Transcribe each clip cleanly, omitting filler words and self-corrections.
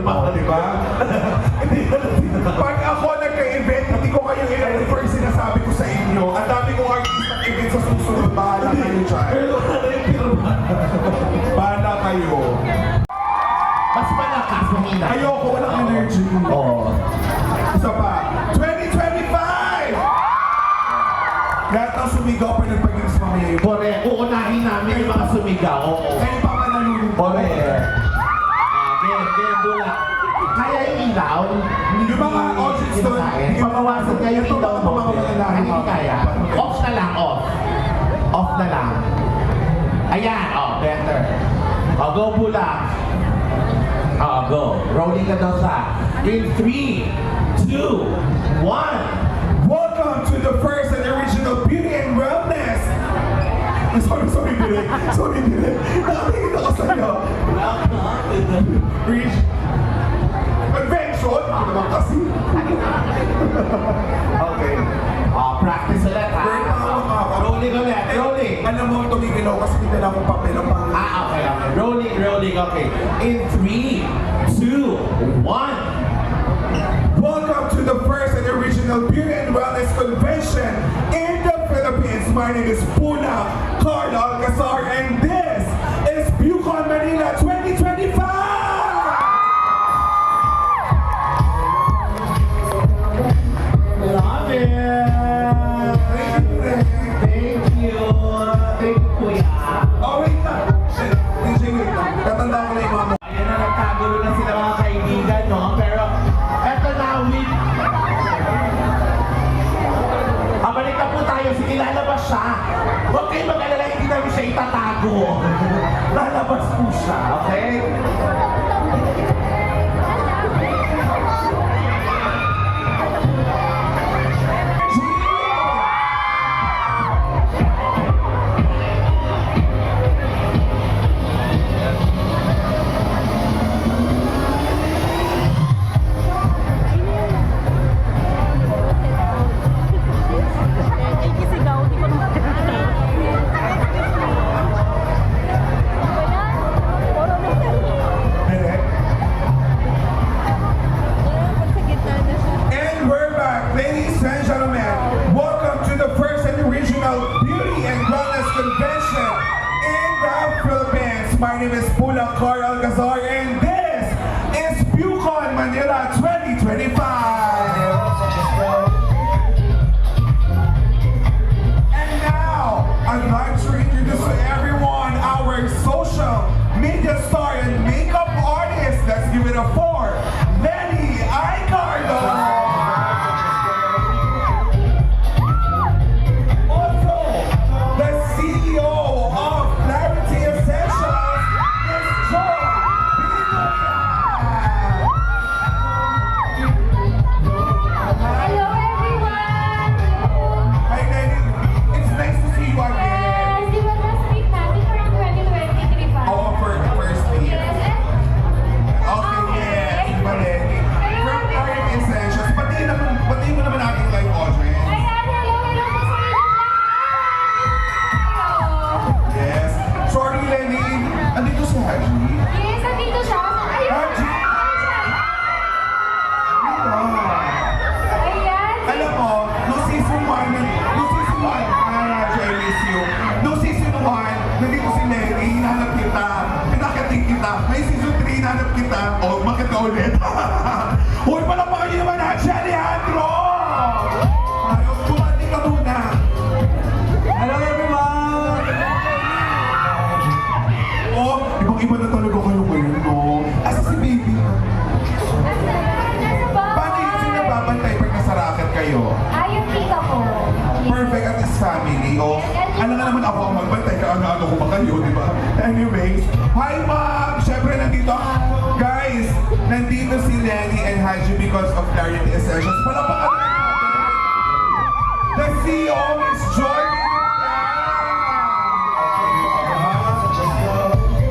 pa, di ba? Pag ako nagka-event, hindi ko kayo i-refer sinasabi ko sa inyo. Ang dami kong artistang event sa susunod. Bahala kayo dyan. Bahala kayo. Mas malakas ng ina. Ayoko, walang energy. Oo. Isa pa. 2025! Lahat ng sumigaw pa nagpaging sa mga ibo. Kore, uunahin namin yung mga sumigaw. Oo. Kayo pa nga nalulungkot. Kore. Game, bula. Kaya yung ilaw, hindi Yung mga audience doon, papawasan kayo yung ilaw mo. mga malalaki. Hindi kaya. Off na lang, off. Off na lang. Ayan, better. Go bula. Go. Rolling ka daw sa. In 3, 2, 1. Welcome to the first and original Beauty and Wellness. Sorry, direct. Nakatingin ako sa'yo. Reach. Convention? Ano naman kasi? Okay. Practice ulit ha. Rolling ulit. Rolling. Alam mo, tumigil ako kasi hindi na akong papel ang pangit. Okay. Rolling, okay. In 3, 2, 1. Welcome to the first and original Beauty and Wellness Convention in the Philippines. My name is Puna Carl Alcazar and this is Bucon Manila 2025! Love it! Thank you, kuya. Oh, wait na. DJ, wait lang. Tatanda ko na yung mga Ayan na, nagkagulo na sila mga kaibigan, no? Pero, eto na, balik na po tayo. Sige, lalabas siya. Huwag kayo mag-alala, hindi namin siya itatago. Lalabas po siya, okay? And we're back, ladies and gentlemen. Welcome to the first and original Beauty and Wellness Convention in the Philippines. My name is Puna Carl Alcazar and this is Bucon Manila 2025. And now, I'd like to introduce to everyone our social media star and makeup artist. Let's give it a 4. Lenny Icardo. Also, the CEO of Clarity Essentials, Ms. Joy Hello everyone! Hi, Lenny. It's nice to see you again. Yes, di ba na-speak natin from 2023 pa? Oh, first year. Yes, and Okay, yes. Diba, Lenny? From Clarity Essentials, batiin mo naman ating live audience. ayan, hello po sa inyo lahat! Yes. Sorry, Lenny. Andito si Haji. Yes, nandito siya. Ayun! Haji! Ayan! Alam mo, nung season 1, Haji, I miss you. Nung season 1, nandito si Lenny, hinahanap kita. Pinakating kita. May season 3, hinahanap kita. O, bakit ka ulit? Uy, palakpakan niyo naman, Haji Alejandro! Ayaw, bumati ka muna. Hello, everyone! Oh, ibang-iba na talaga kayo ngayon, no? Asa si baby? Nasa ba? Paano yung sinababantay pag nasa racket kayo? Ayun, tita ko. Perfect at his family. O, alam nga naman ako ang magbantay ka, ano ko ba kayo, di ba? Anyways, hi ma'am! Siyempre nandito, guys, nandito si Lenny and Haji because of Clarity Essentials. Palapakan the CEO is Joy.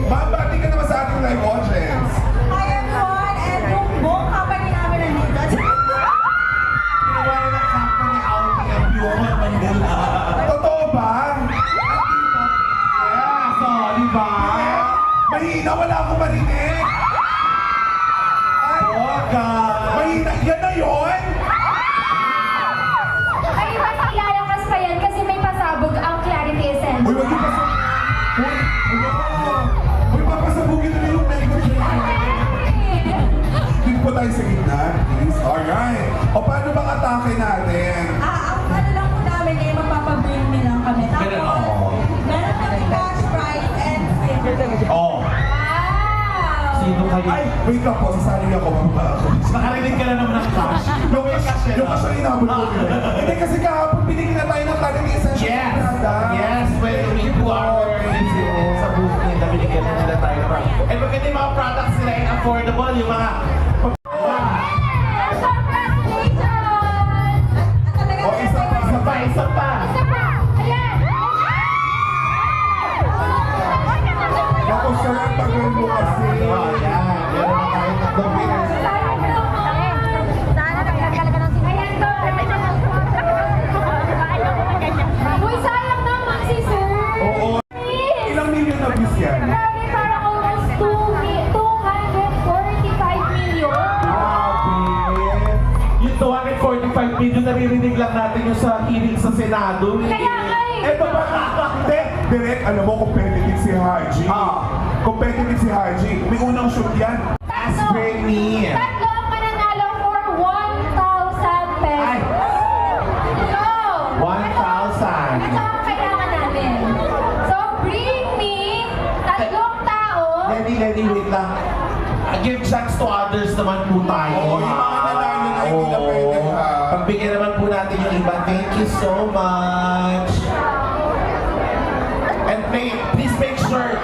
Ma'am, bati ka naman sa ating live audience. Hi everyone! And yung buong company namin nandito. Ginawa na ng company outing ang Bucon Manila. Totoo ba? Yeah, so, di ba? Mahina, wala akong marinig. po tayo sa gitna, please. Alright. O paano bang atake natin? Ang ano lang po namin eh, magpapabring me lang kami. Tapos, Ganun, oo. meron kami cash prize and free. Oh, Wow! sino kayo? Ay, wait lang po. Sasali ako. Mababa ako. Nakarinig ka na naman ng cash. Yung cash na inabot ko. Hindi kasi kahapon binigyan na tayo ng talagang essential Yes! product. Yes! When we do our review sa booth nila, binigyan na nila tayo ng product. And maganda yung mga products nila ay affordable, yung mga... Congratulations! O, isa pa. Isa pa, isa pa! Isa pa! Ayan! Ako sarap tagal mo kasi. Oh, yan. Meron na tayo tatlong winners. Sayang naman! Uy, sayang naman si sir! Oo. Ilang million na views yan? Grabe, parang almost 245 million. Yung 245 million, naririnig lang natin yung sa hearing sa Senado. Kaya nga eh. Eto ba nakakakte? Direct, alam mo, competitive si Haji. Competitive si Haji. May unang shoot yan. Ask Britney. Tatlo ang mananalo for 1,000 Ay. pesos. So, 1,000. ito ang kailangan namin. So, bring me tatlong tao. Lenny, wait lang. Give chance to others naman po tayo. Oo, yung mga nanalo na hindi na pwede, ha? Pagbigyan naman po natin yung iba. Thank you so much. And please make sure,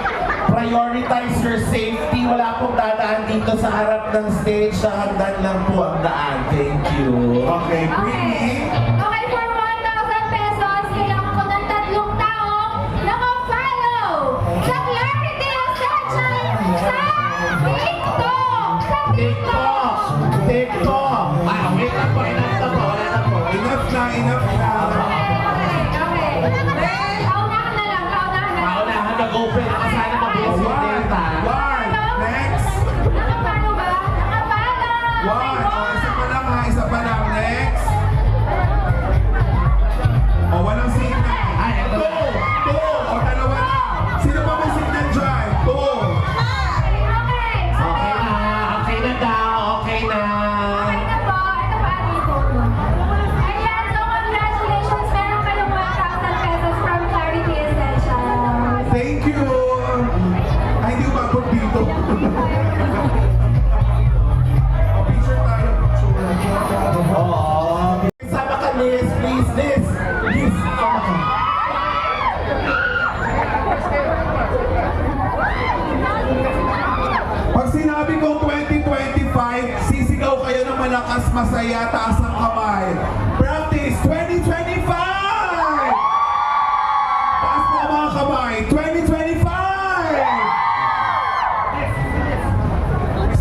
prioritize your safety. Wala pong dadaan dito sa harap ng stage. Sa hagdan lang po ang daan. Thank you. Okay, Britney. Okay, for 1,000 pesos, kailangan ko ng tatlong tao naka-follow sa Clarity Essential sa TikTok! Sa TikTok! TikTok! Ah, wait lang po. Enough na po. Enough na, enough na. Okay. Kaunahan na lang, kaunahan na lang. Paunahan mag-open. Sana mabilis yung data. One. Next. Nakapalo ba? Nakapalo! One. O, isa pa lang ha. Isa pa lang. Next. O, walang signal. Ay, ito na. Two. O, dalawa na. Sino pa may signal dyan? Two. Okay. Okay na daw. Okay na. Okay na po. Ito pa ang phone. Ayan, so congratulations. Meron kayong 1,000 pesos from Clarity Essentials. Thank you. Ay, hindi umabot dito. O, picture tayo. Picture. Oo. Sama ka, Liz. Please, Liz. Liz, sama ka. Pag sinabi kong 2025, sisigaw kayo ng malakas, masaya, taas ang kamay. Practice 2025! Taas mo ang mga kamay. 2025!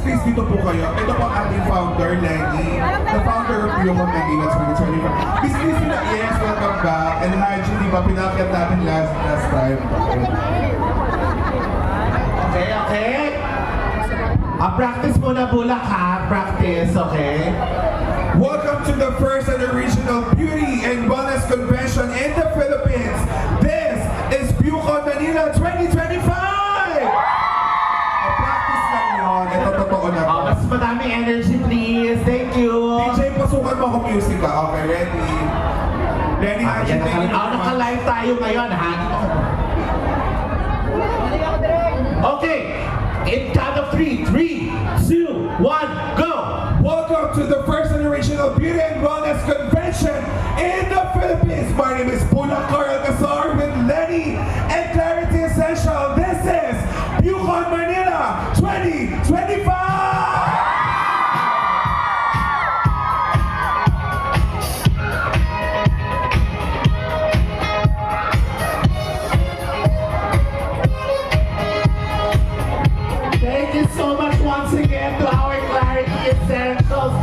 Please, dito po kayo. Ito po ang ating founder, Lenny. The founder of Human Medina 2025. Please sila, yes, welcome back. And Haji, di ba, pinakyat natin last time. Okay. Practice muna bulak ha. Practice, okay? Welcome to the first and original Beauty and Wellness Convention in the Philippines. This is Bucon Manila 2025! Practice lang yun. Ito totoo na po. Mas madami energy, please. Thank you. DJ, pasukan mo ako music ka. Okay, ready? Ready, Haji? Thank you. Naka-live tayo ngayon, ha? Okay. In count of 3, 2, 1, go! Welcome to the first and original Beauty and Wellness Convention in the Philippines. My name is Pula Carl Casar with Lenny and Clarity Essential. This is Bucon Manila 2025! Thank you so much once again to our Clarity Essentials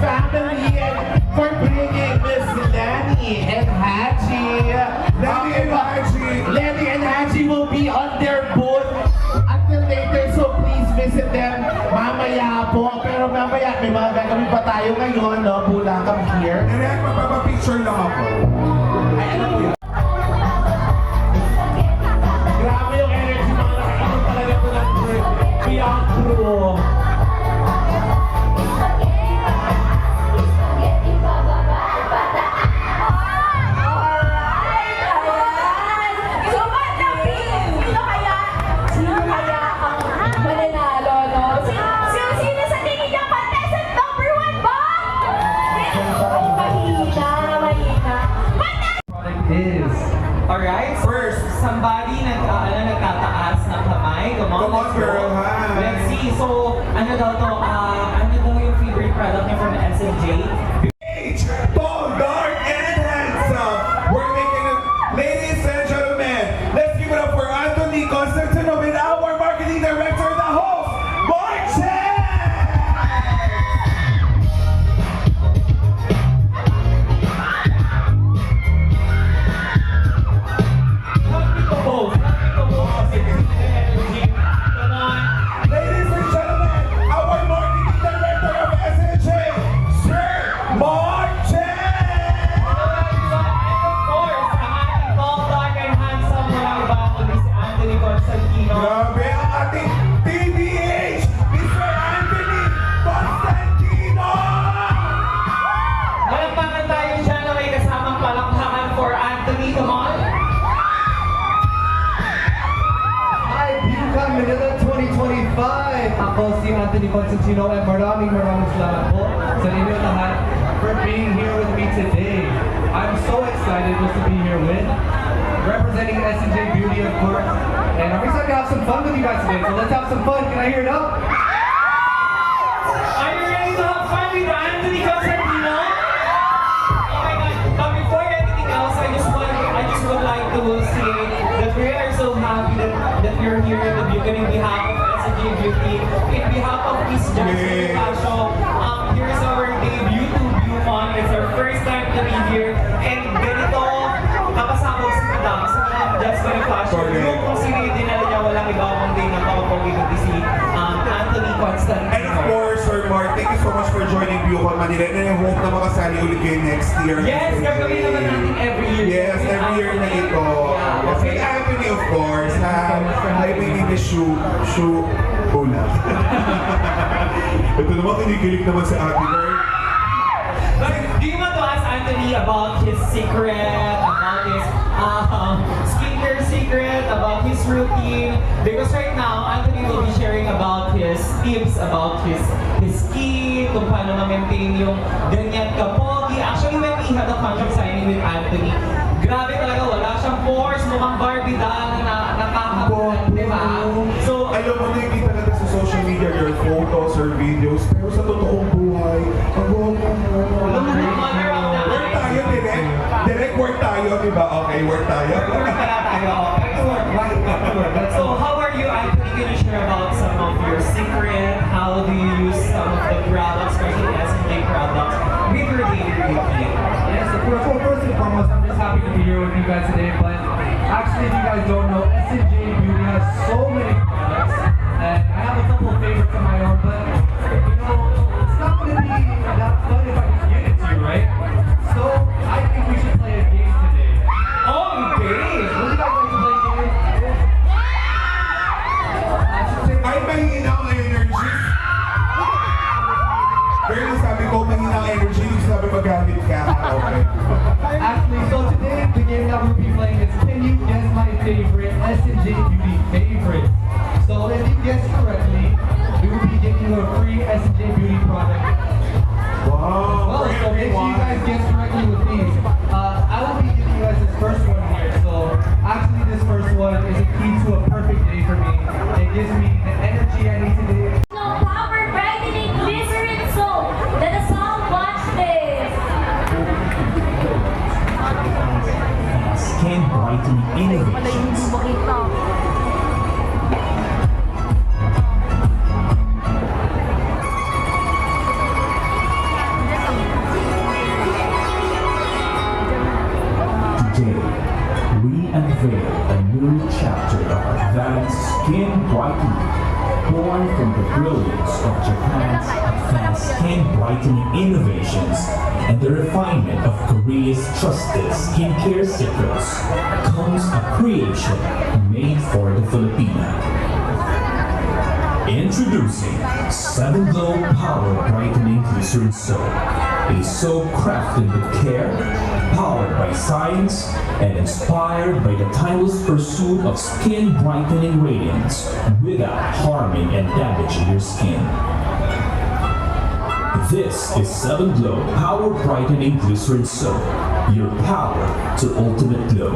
family and for bringing Miss Lenny and Haji. Lenny and Haji will be on their booth until later, so please visit them mamaya po. Pero mamaya, may mga gagawin pa tayo ngayon, no? Bulakang here. Direct, magpapapicture lang ako. Ay, ano po yun? Grabe yung energy, mga nakainom talaga ito ng Beyond Crew. Constantino and maraming salamat po sa inyo lahat for being here with me today. I'm so excited just to be here with, representing S&J Beauty of course, and I'm excited to have some fun with you guys today, so let's have some fun. Can I hear it up? Are you ready to have fun with Anthony Constantino? Oh my God! But before anything else, I just would like to say that we are so happy that you're here in the beginning behalf of SNJ Beauty, in behalf of Miss Jackson Pasho. Here's our debut to Viewmon. It's our first time to be here, and ganito kapasabog si Madam sa mga Jackson Pasho. Yung kung sino yung dinala niya, walang iba kundi napakapagi kundi si Anthony Constantino. And of course, Sir Mark, thank you so much for joining Bucol Manila. And I hope na makasali ulit kayo next year. Yes, gagawin naman natin every year. Yes, every year na ito. Yes, with Anthony, of course. Hi, my name is Shu Ola. Ito naman, kinikilig naman sa Ate Girl. But do you want to ask Anthony about his secret, about his skincare secret, about his routine? Because right now, Anthony will be sharing about his tips, about his skin, kung paano ma-maintain yung ganyan kapogi. Actually, when we had a contract signing with Anthony, grabe talaga, wala siyang pores, mukhang Barbie doll na nakakabuhat, di ba? So, Alam mo, nakikita natin sa social media your photos or videos, pero sa totoong buhay, ang buhay mo. mother of the Work tayo, direct. Direct work tayo, di ba? Okay, work tayo. Work pala tayo. So how are you, Anthony? Can you share about some of your secret? How do you use some of the products, especially S&J products, with your daily routine? Yes, of course. Well, first and foremost, I'm just happy to be here with you guys today. But actually, if you guys don't know, S&J Beauty has so many products, and I have a couple of favorites of my own. But you know, it's not going to be that fun if I just give it to you, right? So I think we should play a game today. Oh, okay. Would you guys like to play a game? I should say. Ay, mahina ang energy. Pero sabi ko, mahina ang energy, yung sabi magamit ka. Okay. Actually, so today the game that we'll be playing is Can You Guess My Favorite S&J Beauty Favorite. So if you guess correctly, we will be giving you a free S&J Beauty product. Wow. Well, so make sure you guys guess correctly with these. I will be giving you guys this first one here. So actually this first one is a key to a perfect day for me. It gives me the energy I need today. No power brightening glycerin soap. Let us all watch this. Skin brightening innovations. Today, we unveil a new chapter of advanced skin brightening, born from the brilliance of Japan's advanced skin brightening innovations and the refinement of Korea's trusted skincare secrets, comes a creation made for the Filipina. Introducing 7 Glow Power Brightening Glycerin Soap, a soap crafted with care, powered by science, and inspired by the timeless pursuit of skin brightening radiance without harming and damaging your skin. This is 7 Glow Power Brightening Glycerin Soap, your power to ultimate glow.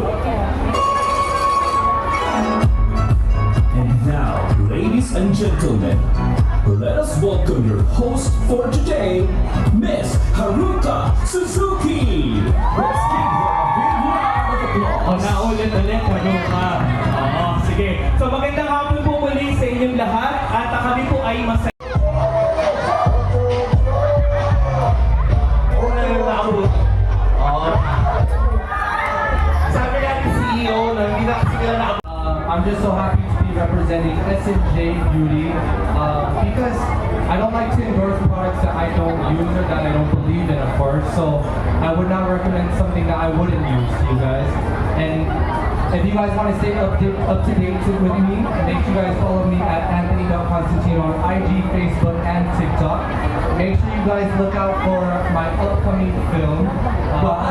And now, ladies and gentlemen, let us welcome your host for today, Miss Haruka Suzuki. Let's give her a big round of applause. Naulit, Haruka. Oo, sige. So magandang hapon po muli sa inyong lahat at kami po ay masaya. Sabi natin CEO na hindi na kasi nila na I'm just so happy to be representing S&J Beauty because I don't like to endorse products that I don't use or that I don't believe in, of course. So I would not recommend something that I wouldn't use to you guys. And if you guys want to stay up to date with me, make sure you guys follow me at Anthony.Constantino on IG, Facebook, and TikTok. Make sure you guys look out for my upcoming film from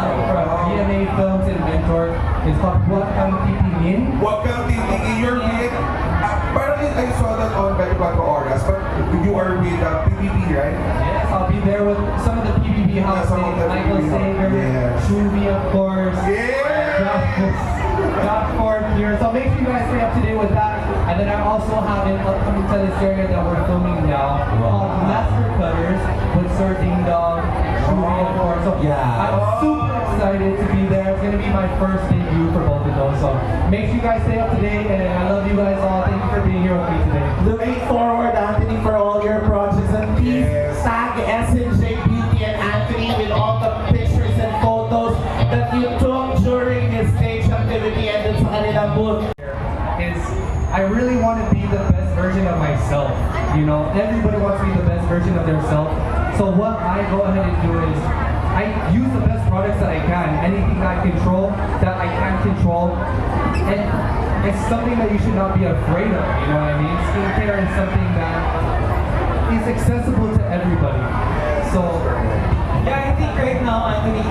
GMA Films and Mentor. It's called What Ang Titingin. Huwag kang titingin your bid. Parang I saw that on 24 Oras. Vegas, but you are with PBB, right? Yes, I'll be there with some of the PBB houses, some of the Michael PBB Sager, yes. Shuvi, of course. Yeah! Josh Ford here. So make sure you guys stay up to date with that. And then I also have an upcoming teleserie that we're filming now called Master Cutters with Sir Ding Dong, Shuvi, of course. So Yeah. I'm super excited to be there. It's going to be my first debut for both of those. So make sure you guys stay up to date. And I love you guys all. Thank you for being here with me today. Looking forward, Anthony, for all your projects. And please Yes. tag SNJ Beauty and Anthony with all the pictures and photos that you took during his stage activity and then sa kanilang booth. Is I really want to be the best version of myself. You know, everybody wants to be the best version of themselves. So what I go ahead and do is I use the best products that I can. Anything that I control, that I can control. And it's something that you should not be afraid of. You know what I mean? Skincare is something that is accessible to everybody. So Yeah, I think right now, Anthony,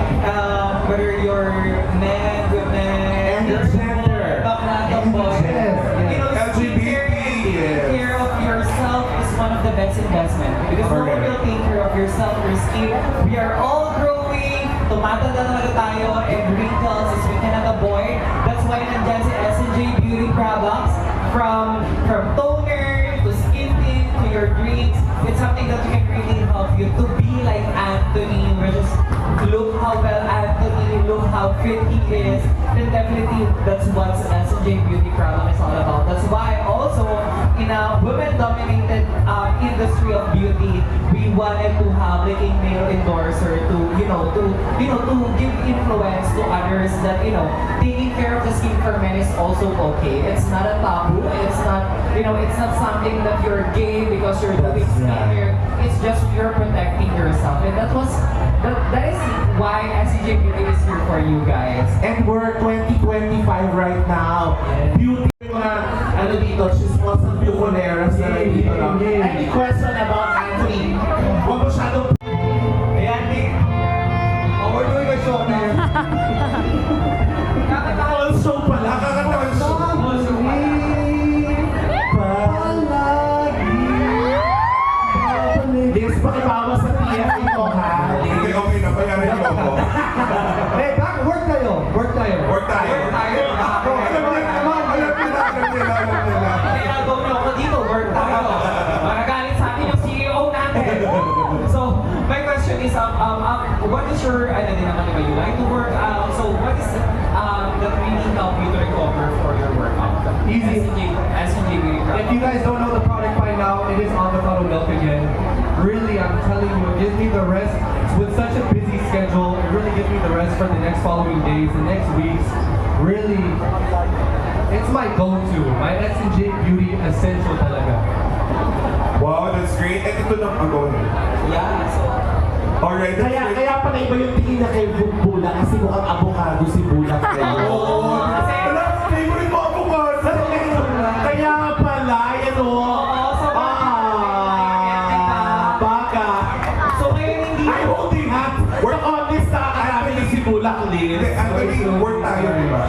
whether you're man, women, Any gender. bakla, boy, Yes, you know, LGBT, taking yes. care of yourself is one of the best investment because no one Correct. will take care of yourself, your skin. We are all growing, tumatanda talaga tayo, and wrinkles is we cannot avoid. That's why nandyan si SNJ Beauty products from toner to skin tint to your drinks. It's something that can really help you to be like Anthony, where just look how well Anthony, look how fit he is. Then definitely that's what SNJ Beauty product is all about. That's why also in a women-dominated industry of beauty, we wanted to have like a male endorser to give influence to others that taking care of the skin for men is also okay. It's not a taboo. It's not it's not something that you're gay because you're doing skincare. It's just you're protecting yourself, and that is why SCJ Beauty is here for you guys. And we're 2025 right now. Beauty, mga ano dito, chismos and buconeras na nandito lang. Any question about Anthony? Huwag masyadong Ayan, Nick. We're doing a show now. all show pala. Nakakatawa show. Liz, pakibawas sa TF ito ha. Okay, okay na. Bayaran niyo ako. hey, back work tayo. Work tayo. Work tayo. Work tayo. Alam nila. Tinagaw niyo ako dito, work tayo. Magagalit sa akin yung CEO natin. So, my question is, what is your, din naman diba, you like to work out? So, what is that really help you to recover for your workout? Easy. SNJ Beauty If you guys don't know the product by now, it is avocado milk again. Really, I'm telling you, it gives me the rest. With such a busy schedule, it really gives me the rest for the next following days, the next weeks. Really, it's my go-to. My SNJ Beauty essential talaga. Wow, that's great. And ito na ang go ahead. Yeah, so, Alright, that's great. Kaya pala iba yung tingin na kay Bula kasi mukhang avocado si Bula kayo. Oh, wala, favorite mo ako ba? Kaya pala, yan o. Baka. so ngayon hindi Ay, holding hands. We're on this na namin si Bula, Liz. Anthony, work tayo, di ba?